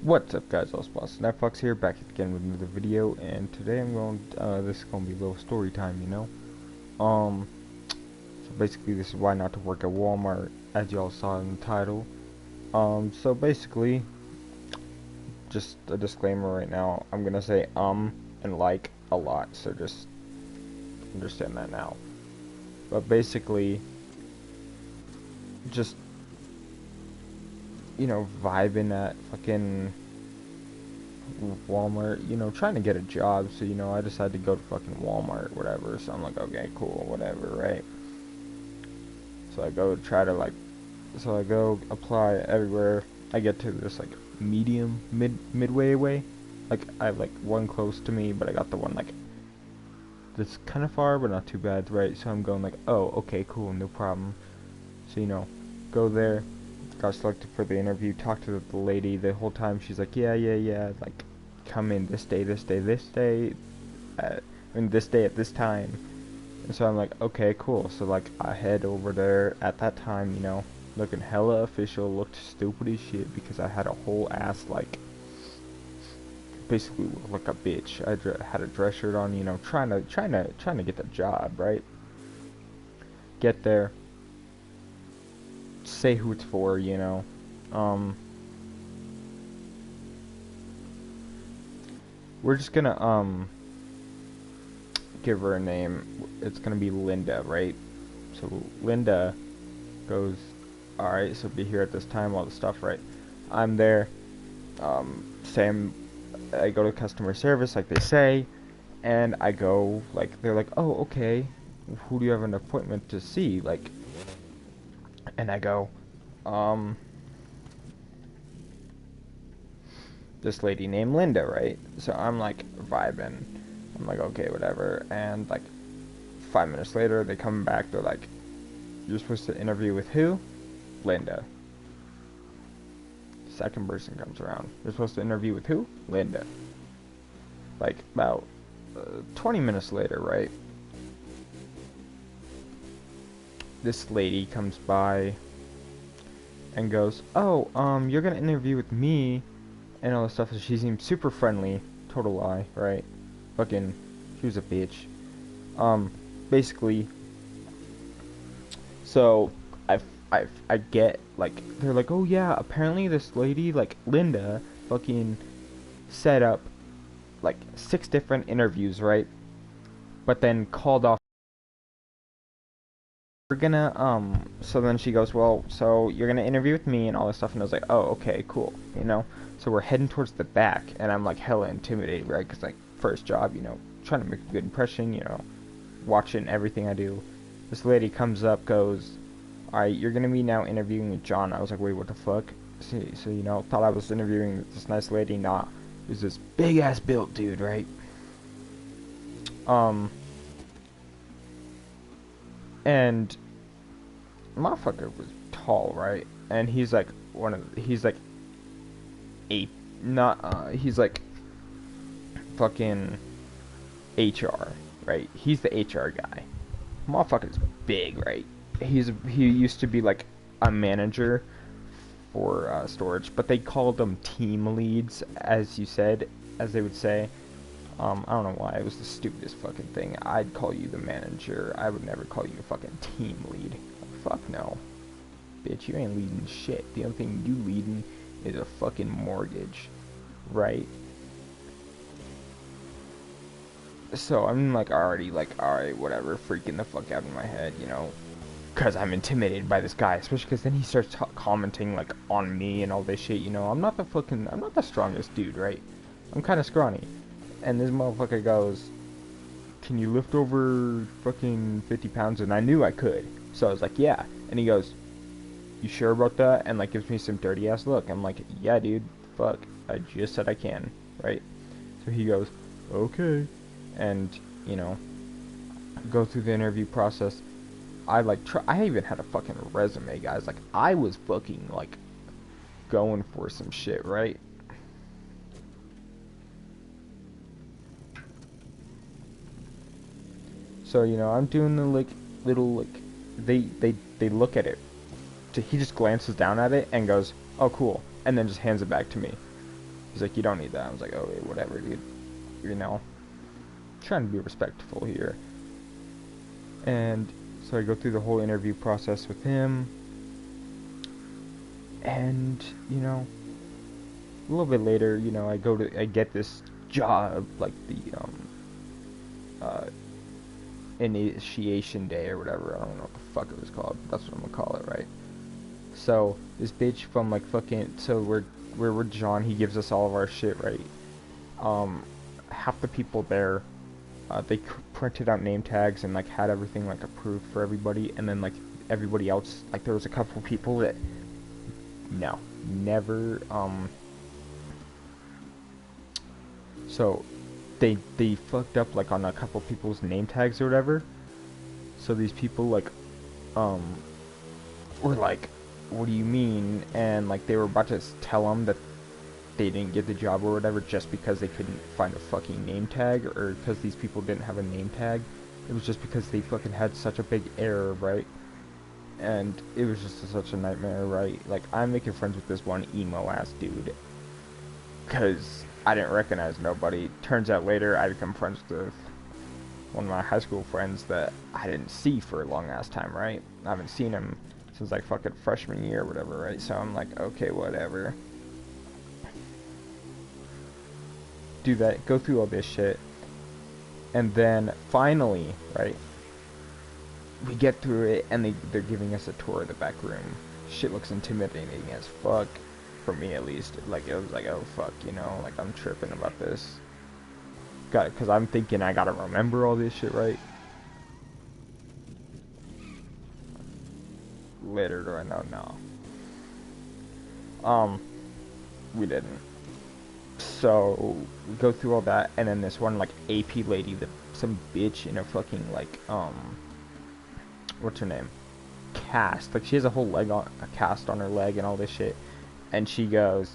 What's up guys, Allspots, Netflix here, back again with another video, and today this is gonna be a little story time, so basically this is why not to work at Walmart, as y'all saw in the title. So basically, just a disclaimer right now, I'm gonna say and like a lot, so just understand that now. But basically, just, vibing at fucking Walmart, trying to get a job, so, I decided to go to fucking Walmart, whatever, so I'm like, okay, cool, whatever, right? So I go try to, so I go apply everywhere. I get to this, midway away, I have, one close to me, but I got the one, that's kind of far, but not too bad, right? So I'm going, oh, okay, cool, no problem. So, go there, got selected for the interview, talked to the lady the whole time. She's like, yeah, come in this day, this day, this day at this time. And so I'm like, okay, cool. So, I head over there at that time, looking hella official, looked stupid as shit because I had a whole ass, basically looked like a bitch. I had a dress shirt on, trying to get the job, right? Get there, say who it's for, we're just gonna give her a name. It's gonna be Linda, right? So Linda goes, alright, so be here at this time, all the stuff, right? I'm there, I go to customer service like they say, and I go, they're like, oh, okay, who do you have an appointment to see, and I go, this lady named Linda, right? So I'm vibing. I'm like, okay, whatever. And 5 minutes later, they come back. They're like, you're supposed to interview with who? Linda. Second person comes around. You're supposed to interview with who? Linda. About 20 minutes later, right? This lady comes by and goes, oh, you're gonna interview with me and all this stuff. She seemed super friendly. Total lie, right? Fucking, she was a bitch. Basically, so I get, they're like, oh yeah, apparently this lady, Linda, fucking set up, 6 different interviews, right? But then called off. We're gonna, so then she goes, well, so you're gonna interview with me and all this stuff, and I was like, oh, okay, cool, So we're heading towards the back, and I'm, hella intimidated, right? Because, first job, trying to make a good impression, watching everything I do. This lady comes up, goes, alright, you're gonna be now interviewing with John. I was like, wait, what the fuck? So, thought I was interviewing this nice lady. Nah, it was this big-ass built dude, right? And motherfucker was tall, right? And he's he's fucking HR, right? He's the HR guy. Motherfucker's big, right? He used to be a manager for storage, but they called them team leads, as they would say. I don't know why, it was the stupidest fucking thing. I'd call you the manager. I would never call you a fucking team lead. Fuck no. Bitch, you ain't leading shit. The only thing you leading is a fucking mortgage. Right? So I'm already alright, whatever, freaking the fuck out of my head, because I'm intimidated by this guy, especially because then he starts commenting on me and all this shit, I'm not the strongest dude, right? I'm kind of scrawny. And this motherfucker goes, can you lift over fucking 50 pounds? And I knew I could. So I was like, yeah. And he goes, you sure about that? And gives me some dirty ass look. I'm like, yeah, dude, fuck. I just said I can, right? So he goes, okay. And, go through the interview process. I even had a fucking resume, guys. I was fucking, going for some shit, right? So, I'm doing the, little, they look at it. So he just glances down at it and goes, oh, cool. And then just hands it back to me. He's like, you don't need that. I was like, okay, whatever, dude. You know, trying to be respectful here. And so I go through the whole interview process with him, and you know, a little bit later, you know, I get this job, like the uh initiation day or whatever. I don't know what the fuck it was called. But that's what I'm gonna call it, right? So this bitch from like fucking, so we're John. He gives us all of our shit, right? Um, Half the people there, they printed out name tags and like had everything like approved for everybody, and then like everybody else, like there was a couple people that no, never. So they fucked up like on a couple people's name tags or whatever. So these people like um were like, what do you mean? And like they were about to tell them that they didn't get the job or whatever just because they couldn't find a fucking name tag, or because these people didn't have a name tag. It was just because they fucking had such a big error, right? And it was just such a nightmare, right? Like, I'm making friends with this one emo ass dude because I didn't recognize nobody. Turns out later I become friends with one of my high school friends that I didn't see for a long ass time, right? I haven't seen him since like fucking freshman year or whatever, right? So I'm like, okay, whatever. Do that, go through all this shit, and then finally, right, we get through it, and they're giving us a tour of the back room. Shit looks intimidating as fuck, for me at least. Like, it was like, oh fuck, you know, like I'm tripping about this. Got it, because I'm thinking I gotta remember all this shit, right? Later do I know? No. We didn't. So we go through all that, and then this one like AP lady, some bitch in a fucking like what's her name? Cast. Like she has a whole leg on a cast on her leg and all this shit. And she goes,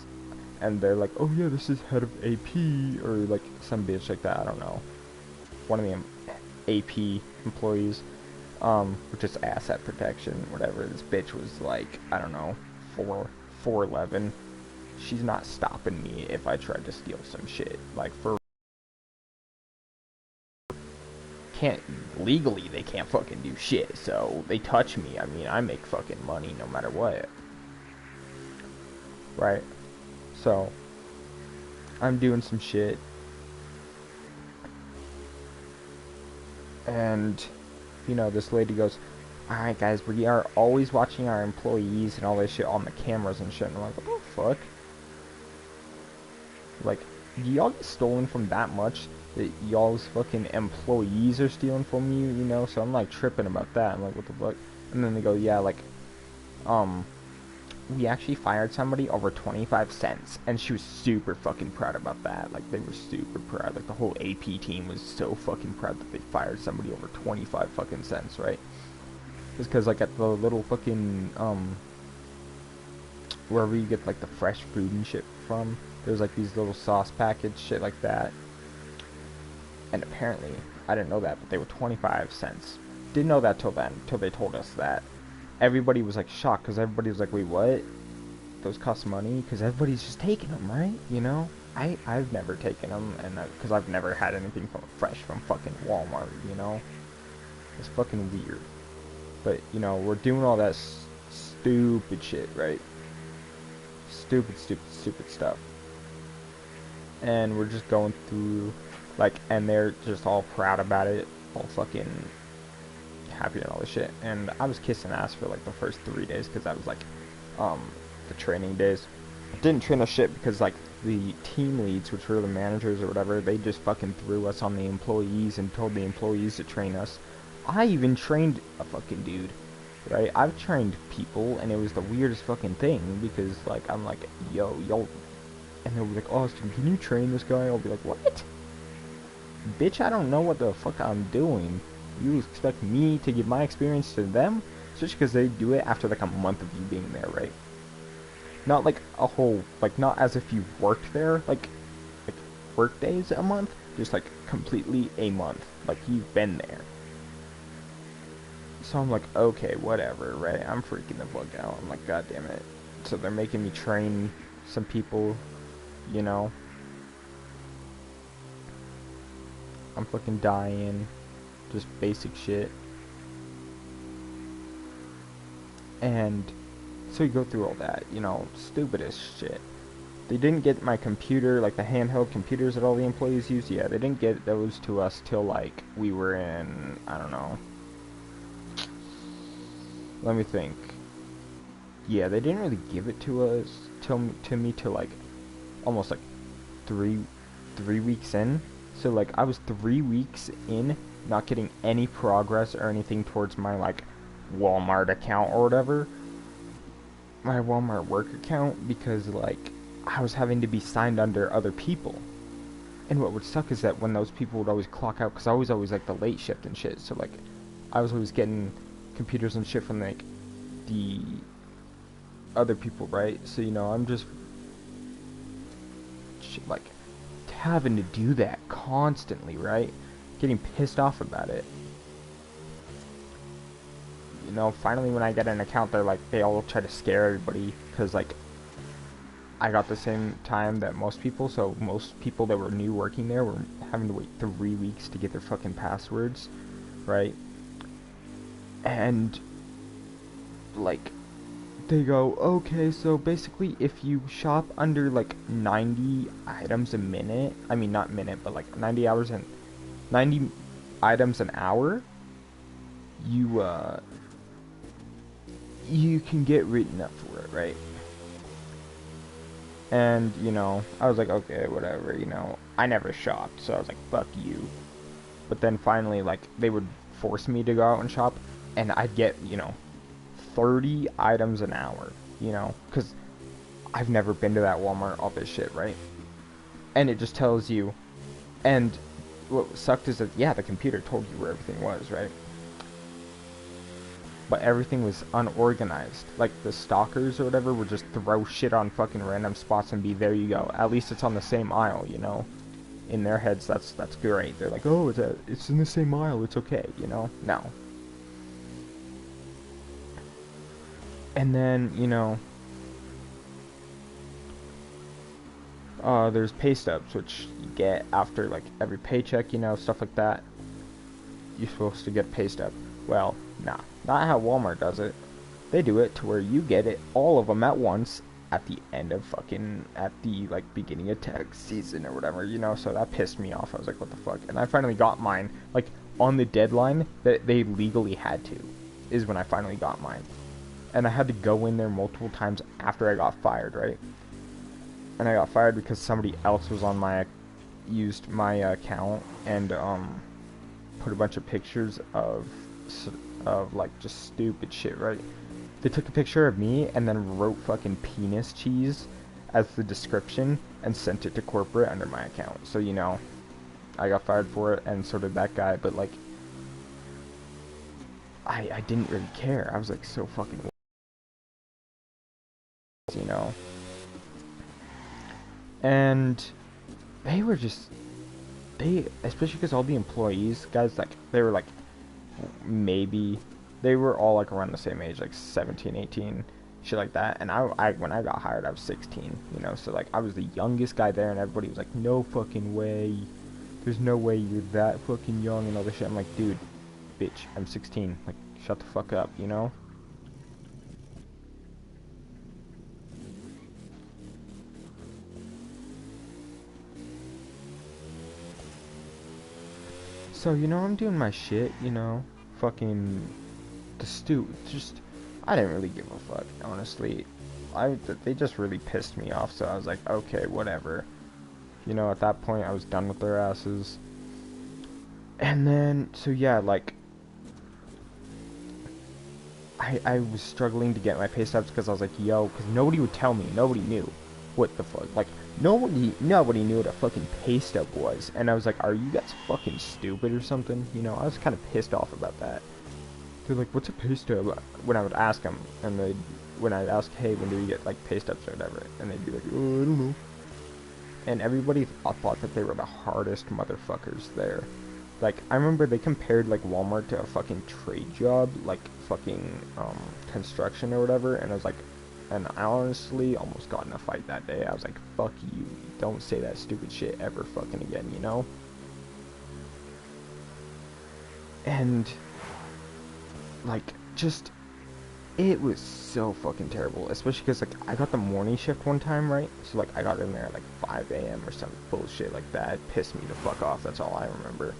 and they're like, oh yeah, this is head of AP, or like some bitch like that. I don't know. One of the AP employees, which is asset protection, whatever. This bitch was like, I don't know, 4'11". She's not stopping me if I try to steal some shit. Like, for can't legally, they can't fucking do shit. So they touch me. I mean, I make fucking money no matter what, right? So I'm doing some shit, and you know, this lady goes, "Alright, guys, we are always watching our employees and all this shit on the cameras and shit." And I'm like, what the fuck? Like, y'all get stolen from that much that y'all's fucking employees are stealing from you, you know? So I'm like tripping about that. I'm like, what the fuck? And then they go, yeah, like, we actually fired somebody over 25 cents. And she was super fucking proud about that. Like, they were super proud. Like, the whole AP team was so fucking proud that they fired somebody over 25 fucking cents, right? Just because, like, at the little fucking, wherever you get, like, the fresh food and shit from, there's like these little sauce packets, shit like that. And apparently, I didn't know that, but they were 25 cents. Didn't know that till then, till they told us that. Everybody was like shocked, because everybody was like, wait, what? Those cost money? Because everybody's just taking them, right? You know? I've never taken them, and because I've never had anything fresh from fucking Walmart, you know? It's fucking weird. But, you know, we're doing all that stupid shit, right? Stupid stuff. And we're just going through, like, and they're just all proud about it, all fucking happy and all this shit. And I was kissing ass for like the first 3 days, because that was like the training days. Didn't train us shit, because like the team leads, which were the managers or whatever, they just fucking threw us on the employees and told the employees to train us. I even trained a fucking dude, right? I've trained people, and it was the weirdest fucking thing, because like I'm like, yo, and they'll be like, Austin, can you train this guy? I'll be like, what? Bitch, I don't know what the fuck I'm doing. You expect me to give my experience to them? Especially because they do it after like a month of you being there, right? Not like a whole, like not as if you worked there, like work days a month, just like completely a month, like you've been there. So I'm like, okay, whatever, right? I'm freaking the fuck out. I'm like, god damn it. So they're making me train some people, you know? I'm fucking dying. Just basic shit. And so you go through all that, you know, stupidest shit. They didn't get my computer, like the handheld computers that all the employees use. Yeah, they didn't get those to us till like we were in, I don't know. Let me think. Yeah, they didn't really give it to us to me till like almost like three 3 weeks in. So like I was 3 weeks in, not getting any progress or anything towards my like Walmart account or whatever, my Walmart work account, because like I was having to be signed under other people. And what would suck is that when those people would always clock out, because I was always like the late shift and shit, so like I was always getting computers and shit from like the other people, right? So you know, I'm just like having to do that constantly, right? Getting pissed off about it. You know, finally when I get an account, they're like, they all try to scare everybody, because like I got the same time that most people, so most people that were new working there were having to wait 3 weeks to get their fucking passwords, right? And like they go, okay, so basically if you shop under like 90 items a minute, I mean not minute, but like 90 items an hour, you can get written up for it, right? And, you know, I was like, okay, whatever, you know. I never shopped, so I was like, fuck you. But then finally, like, they would force me to go out and shop, and I'd get, you know, 30 items an hour, you know, because I've never been to that Walmart, all this shit, right? And it just tells you, and what sucked is that, yeah, the computer told you where everything was, right? But everything was unorganized. Like, the stalkers or whatever would just throw shit on fucking random spots and be, there you go. At least it's on the same aisle, you know? In their heads, that's great. They're like, oh, it's in the same aisle, it's okay, you know? No. And then, you know, there's pay stubs, which you get after, like, every paycheck, you know, stuff like that. You're supposed to get a pay stub. Well, nah, not how Walmart does it. They do it to where you get it, all of them at once, at the end of fucking, at the, like, beginning of tax season or whatever, you know, so that pissed me off. I was like, what the fuck? And I finally got mine, like, on the deadline that they legally had to, is when I finally got mine. And I had to go in there multiple times after I got fired, right? And I got fired because somebody else was on my, used my account and, put a bunch of pictures of like just stupid shit, right? They took a picture of me and then wrote fucking penis cheese as the description and sent it to corporate under my account. So, you know, I got fired for it, and so did that guy, but like I didn't really care. I was like so fucking, you know. And they were just, especially because all the employees, guys, like, they were like, maybe, they were all like around the same age, like 17, 18, shit like that. And I when I got hired, I was 16, you know, so like I was the youngest guy there, and everybody was like, no fucking way, there's no way you're that fucking young and all this shit. I'm like, dude, bitch, I'm 16, like, shut the fuck up, you know? So, you know, I'm doing my shit, you know, fucking, just, I didn't really give a fuck, honestly. They just really pissed me off, so I was like, okay, whatever. You know, at that point, I was done with their asses. And then, so yeah, like, I was struggling to get my pay stubs because I was like, yo, because nobody would tell me, nobody knew what the fuck, like, nobody knew what a fucking pay stub was, and I was like, are you guys fucking stupid or something? You know, I was kind of pissed off about that. They're like, what's a pay stub? When I would ask them, and when I'd ask, hey, when do we get, like, pay stubs or whatever, and they'd be like, oh, I don't know. And everybody thought that they were the hardest motherfuckers there. Like, I remember they compared, like, Walmart to a fucking trade job, like, fucking, construction or whatever, and I was like, and I honestly almost got in a fight that day. I was like, fuck you, don't say that stupid shit ever fucking again, you know? And, like, just, it was so fucking terrible, especially because, like, I got the morning shift one time, right? So, like, I got in there at, like, 5 a.m. or some bullshit like that. It pissed me the fuck off, that's all I remember.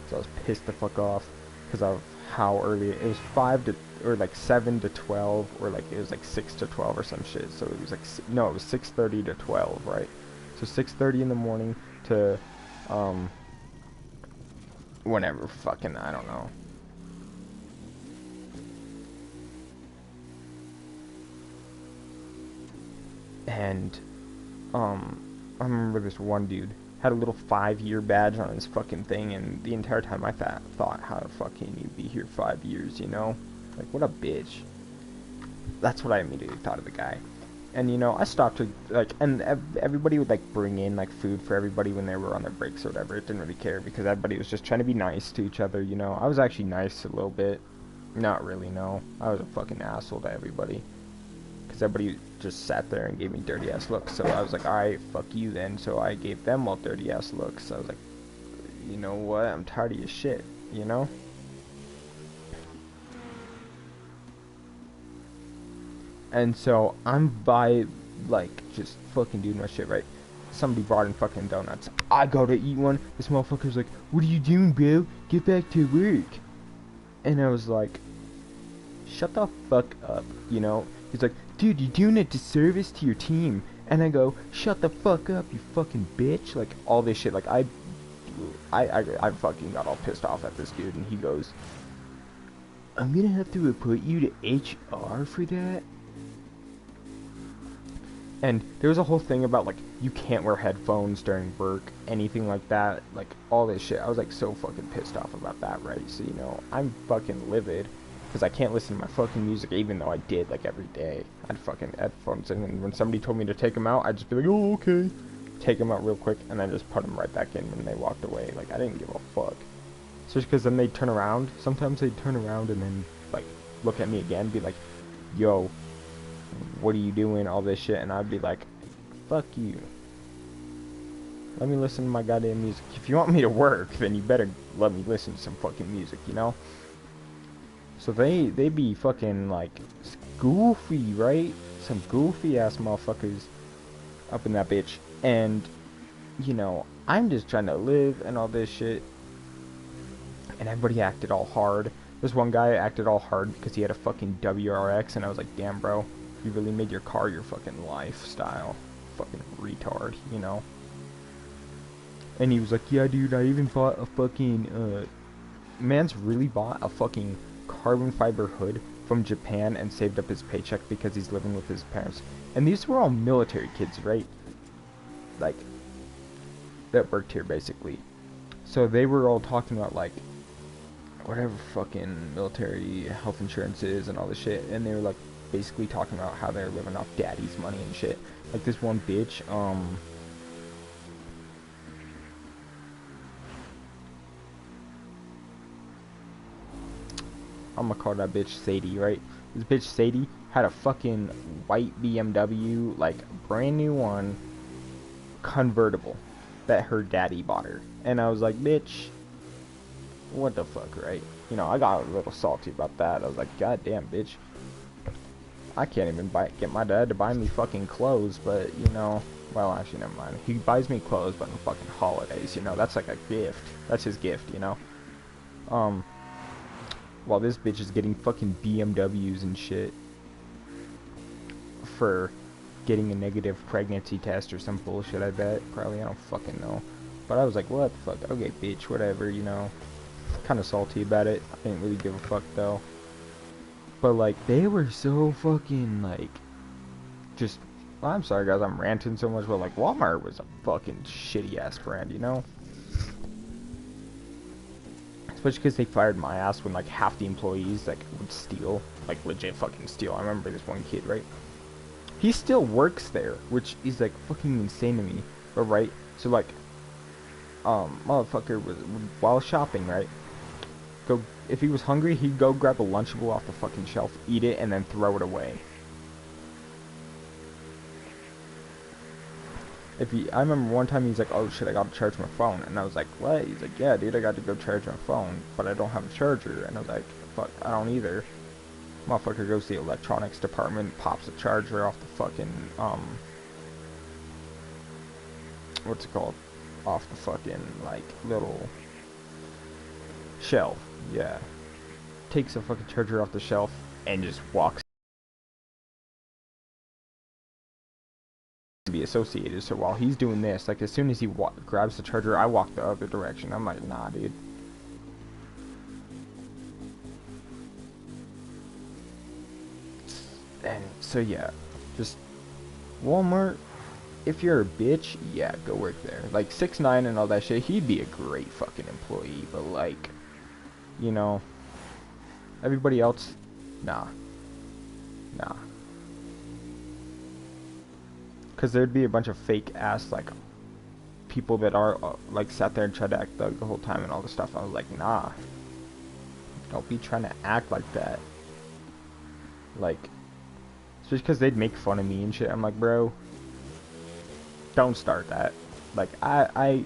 So I was pissed the fuck off because of how early, it was 5 to, or, like, 7 to 12, or, like, it was, like, 6 to 12 or some shit. So it was, like, no, it was 6:30 to 12, right? So 6:30 in the morning to, whenever, fucking, I don't know. And, I remember this one dude had a little 5-year badge on his fucking thing, and the entire time I thought, how the fuck can you be here 5 years, you know? Like, what a bitch. That's what I immediately thought of the guy. And, you know, I stopped to, like, and everybody would, like, bring in, like, food for everybody when they were on their breaks or whatever. It didn't really care, because everybody was just trying to be nice to each other, you know? I was actually nice a little bit. Not really, no. I was a fucking asshole to everybody. Because everybody just sat there and gave me dirty ass looks. So I was like, alright, fuck you then. So I gave them all dirty ass looks. I was like, you know what? I'm tired of your shit, you know? And so I'm by, like, just fucking doing my shit, right? Somebody brought in fucking donuts. I go to eat one. This motherfucker's like, what are you doing, bro? Get back to work. And I was like, shut the fuck up, you know? He's like, dude, you're doing a disservice to your team. And I go, shut the fuck up, you fucking bitch. Like, all this shit. Like, I fucking got all pissed off at this dude. And he goes, I'm gonna have to report you to HR for that. And there was a whole thing about, like, you can't wear headphones during work, anything like that, like, all this shit. I was, like, so fucking pissed off about that, right? So, you know, I'm fucking livid, because I can't listen to my fucking music, even though I did, like, every day. I had fucking headphones in, and when somebody told me to take them out, I'd just be like, oh, okay. Take them out real quick, and then just put them right back in when they walked away. Like, I didn't give a fuck. Especially because then they'd turn around. Sometimes they'd turn around and then, like, look at me again, be like, yo, what are you doing, all this shit, and I'd be like, fuck you. Let me listen to my goddamn music. If you want me to work, then you better let me listen to some fucking music, you know? So they be fucking, like, goofy, right? Some goofy ass motherfuckers up in that bitch. And, you know, I'm just trying to live and all this shit. And everybody acted all hard. This one guy acted all hard because he had a fucking WRX, and I was like, damn, bro. You really made your car your fucking lifestyle. Fucking retard, you know? And he was like, yeah, dude, I even bought a fucking, man's really bought a fucking carbon fiber hood from Japan and saved up his paycheck because he's living with his parents. And these were all military kids, right? Like, that worked here, basically. So they were all talking about, like, whatever fucking military health insurance is and all this shit. And they were, like, basically talking about how they're living off daddy's money and shit. Like, this one bitch, I'm gonna call that bitch Sadie, right? This bitch Sadie had a fucking white BMW, like, brand new one, convertible, that her daddy bought her. And I was like, bitch, what the fuck, right? You know, I got a little salty about that. I was like, god damn, bitch. I can't even get my dad to buy me fucking clothes, but, you know, well, actually, never mind. He buys me clothes, but on fucking holidays, you know, that's like a gift. That's his gift, you know? While this bitch is getting fucking BMWs and shit for getting a negative pregnancy test or some bullshit, I bet. Probably, I don't fucking know. But I was like, what the fuck? Okay, bitch, whatever, you know. Kind of salty about it. I didn't really give a fuck, though. But, like, they were so fucking, like, just, well, I'm sorry, guys, I'm ranting so much, but, like, Walmart was a fucking shitty-ass brand, you know? Especially because they fired my ass when, like, half the employees, like, would steal. Like, legit fucking steal. I remember this one kid, right? He still works there, which is, like, fucking insane to me. But, right? So, like, motherfucker was, while shopping, right? If he was hungry, he'd go grab a Lunchable off the fucking shelf, eat it, and then throw it away. I remember one time he's like, oh shit, I gotta charge my phone. And I was like, what? He's like, yeah, dude, I got to go charge my phone, but I don't have a charger. And I was like, fuck, I don't either. Motherfucker goes to the electronics department, pops a charger off the fucking, what's it called? Off the fucking, like, little shelf. Yeah. Takes a fucking charger off the shelf and just walks to be associated. So while he's doing this, like, as soon as he grabs the charger, I walk the other direction. I'm like, nah, dude. And so, yeah. Just Walmart, if you're a bitch, yeah, go work there. Like 6ix9ine and all that shit, he'd be a great fucking employee, but like, you know, everybody else, nah, nah. Cause there'd be a bunch of fake ass like people that are like sat there and tried to act thug the whole time and all this stuff. I was like, nah, don't be trying to act like that. Like, just because they'd make fun of me and shit. I'm like, bro, don't start that. Like, like,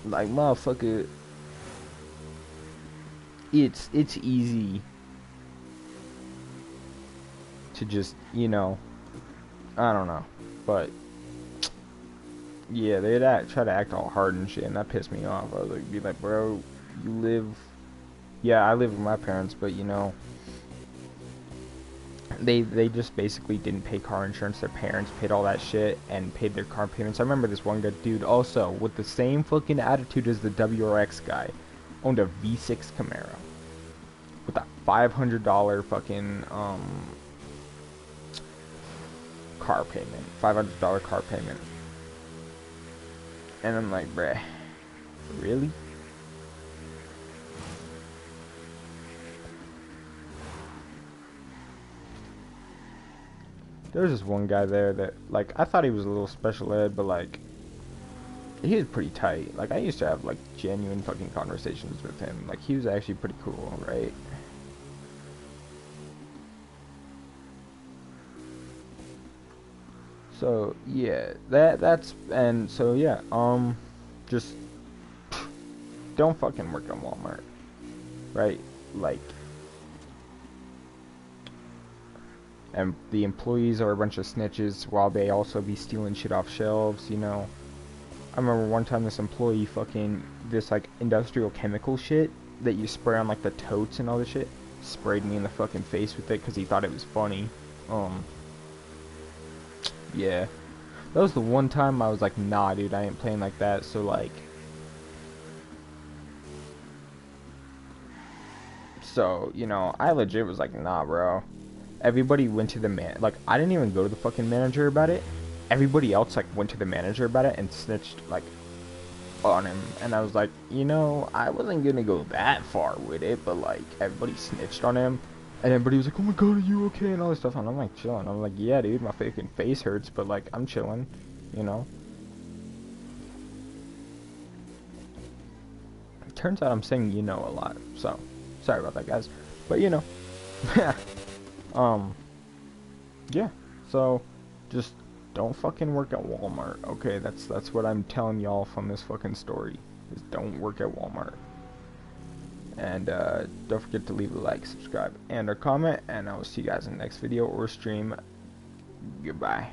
motherfucker, it's easy to just, you know, I don't know, but yeah, they'd try to act all hard and shit, and that pissed me off. I was like, be like, bro, you live, yeah, I live with my parents, but you know, they just basically didn't pay car insurance. Their parents paid all that shit and paid their car payments. I remember this one good dude also with the same fucking attitude as the WRX guy, owned a V6 Camaro with a $500 fucking car payment, $500 car payment. And I'm like, bruh, really? There was this one guy there that, like, I thought he was a little special ed, but, like, he was pretty tight. Like, I used to have, like, genuine fucking conversations with him. Like, he was actually pretty cool, right? So, yeah, and so, yeah, just don't fucking work on Walmart, right? Like, and the employees are a bunch of snitches while they also be stealing shit off shelves, you know. I remember one time this employee this like industrial chemical shit that you spray on like the totes and all this shit, sprayed me in the fucking face with it because he thought it was funny. Yeah. That was the one time I was like, nah, dude, I ain't playing like that, so like... So, you know, I legit was like, nah, bro. Everybody went to the like, I didn't even go to the fucking manager about it. Everybody else, like, went to the manager about it and snitched, like, on him. And I was like, you know, I wasn't gonna go that far with it, but, like, everybody snitched on him. And everybody was like, oh my god, are you okay? And all this stuff. And I'm like, chilling. I'm like, yeah, dude, my fucking face hurts, but, like, I'm chilling, you know? It turns out I'm saying you know a lot, so, sorry about that, guys. But, you know, yeah, so, just don't fucking work at Walmart, okay? That's what I'm telling y'all from this fucking story, is don't work at Walmart. And don't forget to leave a like, subscribe, and a comment, and I will see you guys in the next video or stream. Goodbye.